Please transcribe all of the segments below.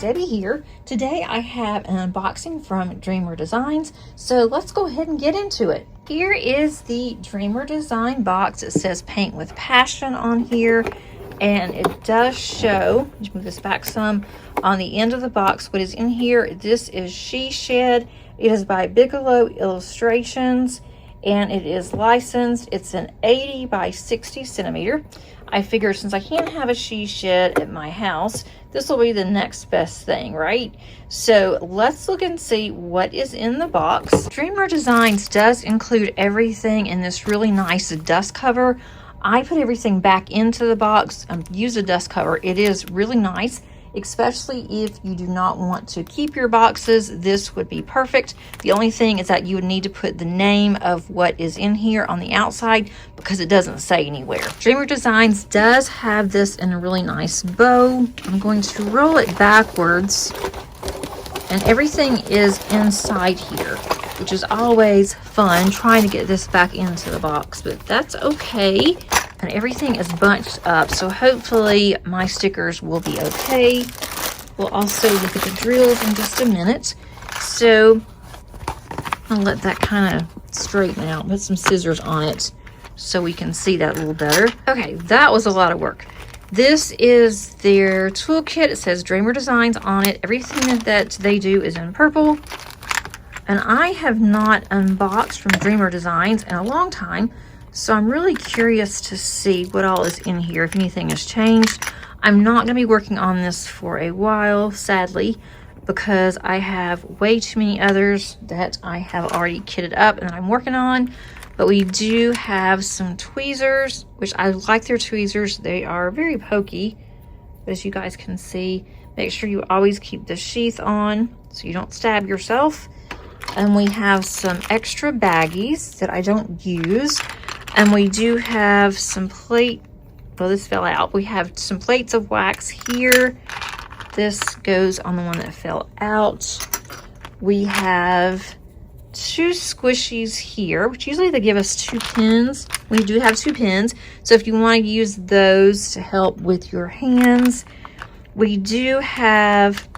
Debbie here. Today I have an unboxing from Dreamer Designs, so let's go ahead and get into it. Here is the Dreamer Design box. It says Paint with Passion on here, and it does show, let's move this back some, on the end of the box what is in here. This is She Shed. It is by Bigelow Illustrations, and it is licensed. It's an 80 by 60 centimeter. I figured since I can't have a she shed at my house, this will be the next best thing, right? So let's look and see what is in the box. Dreamer Designs does include everything in this really nice dust cover. I put everything back into the box and use a dust cover. It is really nice, especially if you do not want to keep your boxes. This would be perfect. The only thing is that you would need to put the name of what is in here on the outside because it doesn't say anywhere. Dreamer Designs does have this in a really nice bow. I'm going to roll it backwards, and everything is inside here, which is always fun trying to get this back into the box, but that's okay. And everything is bunched up, so hopefully my stickers will be okay. We'll also look at the drills in just a minute. So I'll let that kind of straighten out, put some scissors on it so we can see that a little better. Okay, that was a lot of work. This is their toolkit. It says Dreamer Designs on it. Everything that they do is in purple. And I have not unboxed from Dreamer Designs in a long time, so I'm really curious to see what all is in here, if anything has changed. I'm not going to be working on this for a while, sadly, because I have way too many others that I have already kitted up and that I'm working on. But we do have some tweezers, which I like their tweezers. They are very pokey, but as you guys can see, make sure you always keep the sheath on so you don't stab yourself. And we have some extra baggies that I don't use. And we do have some plate, well, this fell out. We have some plates of wax here. This goes on the one that fell out. We have two squishies here, which usually they give us 2 pins. We do have 2 pins, so if you want to use those to help with your hands. We do have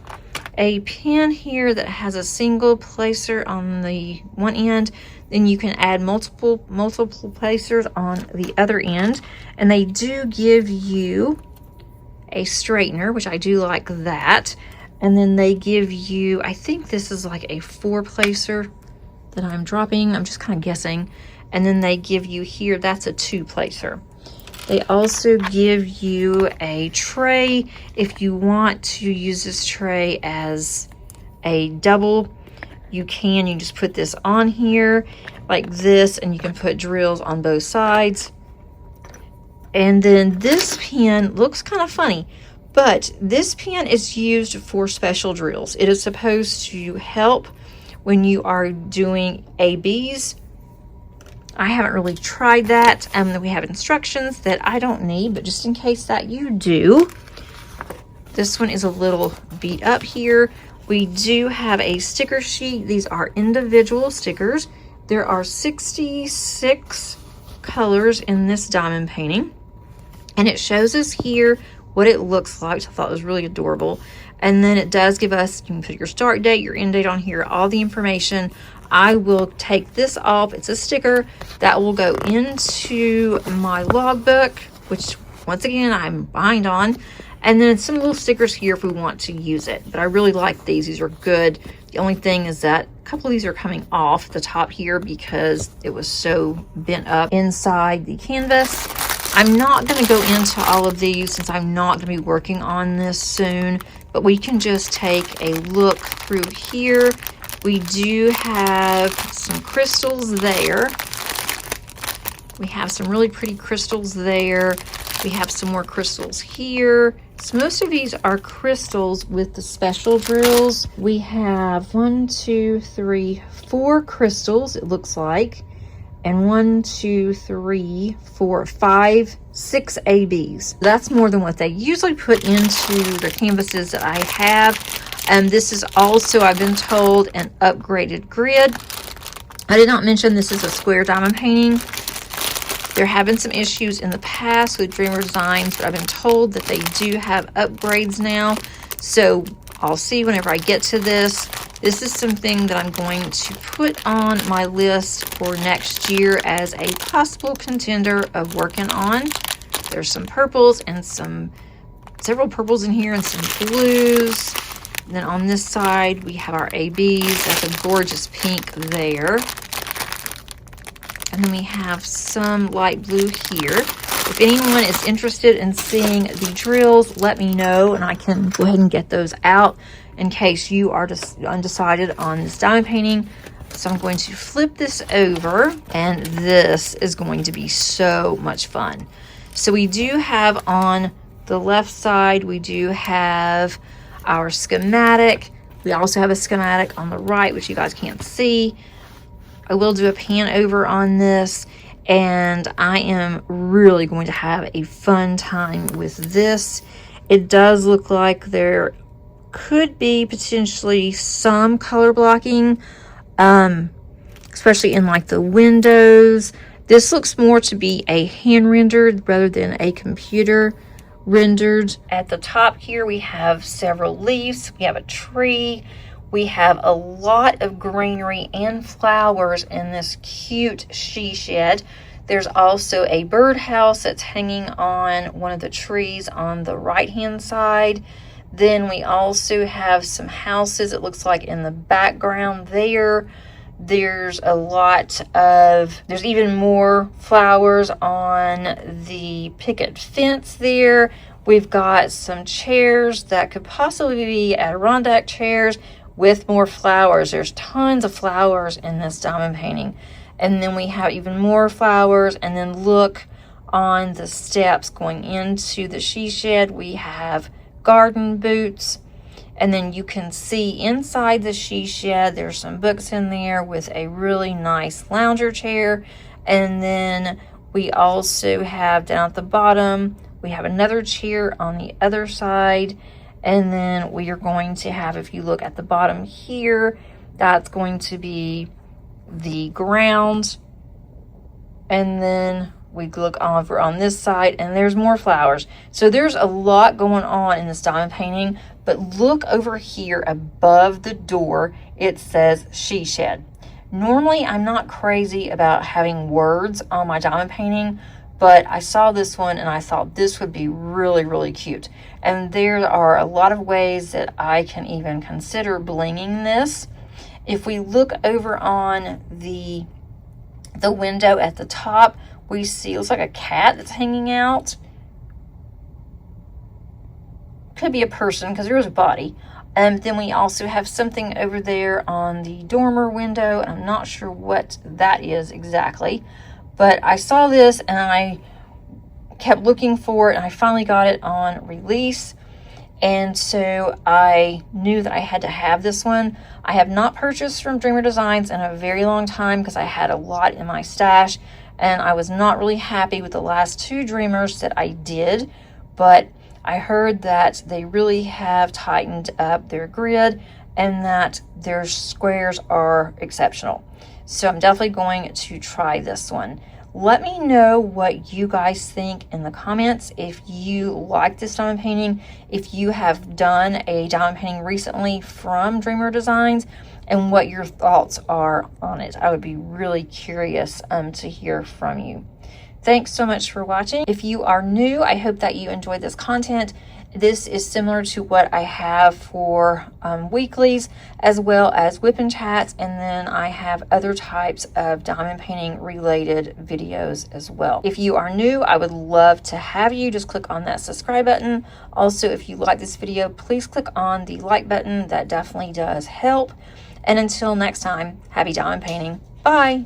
a pin here that has a single placer on the one end. Then you can add multiple placers on the other end, and they do give you a straightener, which I do like that. And then they give you, I think this is like a 4 placer that I'm dropping, I'm just kind of guessing. And then they give you here, that's a 2 placer. They also give you a tray if you want to use this tray as a double. You can just put this on here like this, and you can put drills on both sides. And then this pin looks kind of funny, but this pin is used for special drills. It is supposed to help when you are doing ABs. I haven't really tried that. We have instructions that I don't need, but just in case that you do. This one is a little beat up here. We do have a sticker sheet. These are individual stickers. There are 66 colors in this diamond painting, and it shows us here what it looks like. So I thought it was really adorable. And then it does give us, you can put your start date, your end date on here, all the information. I will take this off. It's a sticker that will go into my logbook, which once again I'm behind on. And then some little stickers here if we want to use it. But I really like these. These are good. The only thing is that a couple of these are coming off the top here because it was so bent up inside the canvas. I'm not going to go into all of these since I'm not going to be working on this soon. But we can just take a look through here. We do have some crystals there. We have some really pretty crystals there. We have some more crystals here. So most of these are crystals with the special drills. We have 1, 2, 3, 4 crystals, it looks like. And 1, 2, 3, 4, 5, 6 ABs. That's more than what they usually put into the canvases that I have. And this is also, I've been told, an upgraded grid. I did not mention this is a square diamond painting. There have been some issues in the past with Dreamer Designs, but I've been told that they do have upgrades now. So I'll see whenever I get to this. This is something that I'm going to put on my list for next year as a possible contender of working on. There's some purples and several purples in here and some blues. And then on this side, we have our ABs. That's a gorgeous pink there. And then we have some light blue here. If anyone is interested in seeing the drills, let me know and I can go ahead and get those out in case you are just undecided on this diamond painting. So I'm going to flip this over, and this is going to be so much fun. So we do have on the left side, we do have our schematic. We also have a schematic on the right, which you guys can't see. I will do a pan over on this, and I am really going to have a fun time with this. It does look like there could be potentially some color blocking, especially in like the windows. This looks more to be a hand rendered rather than a computer rendered. At the top here, we have several leaves. We have a tree. We have a lot of greenery and flowers in this cute she shed. There's also a birdhouse that's hanging on one of the trees on the right-hand side. Then we also have some houses, it looks like, in the background there. There's even more flowers on the picket fence there. We've got some chairs that could possibly be Adirondack chairs with more flowers. There's tons of flowers in this diamond painting. And then we have even more flowers. And then look on the steps going into the she shed. We have garden boots. And then you can see inside the she shed, there's some books in there with a really nice lounger chair. And then we also have down at the bottom, we have another chair on the other side. And then we are going to have, if you look at the bottom here, that's going to be the ground. And then we look over on this side and there's more flowers. So there's a lot going on in this diamond painting. But look over here above the door, it says she shed. Normally, I'm not crazy about having words on my diamond painting, but I saw this one and I thought this would be really, really cute. And there are a lot of ways that I can even consider blinging this. If we look over on the window at the top, we see, it looks like a cat that's hanging out. Could be a person because there is a body. Then we also have something over there on the dormer window. I'm not sure what that is exactly. But I saw this and I kept looking for it and I finally got it on release. And so I knew that I had to have this one. I have not purchased from Dreamer Designs in a very long time because I had a lot in my stash. And I was not really happy with the last two Dreamers that I did. But I heard that they really have tightened up their grid and that their squares are exceptional. So I'm definitely going to try this one. Let me know what you guys think in the comments. If you like this diamond painting, if you have done a diamond painting recently from Dreamer Designs, and what your thoughts are on it. I would be really curious to hear from you. Thanks so much for watching. If you are new, I hope that you enjoyed this content. This is similar to what I have for weeklies, as well as whip and chats, and then I have other types of diamond painting related videos as well. If you are new, I would love to have you. Just click on that subscribe button. Also, if you like this video, please click on the like button. That definitely does help. And until next time, happy diamond painting. Bye.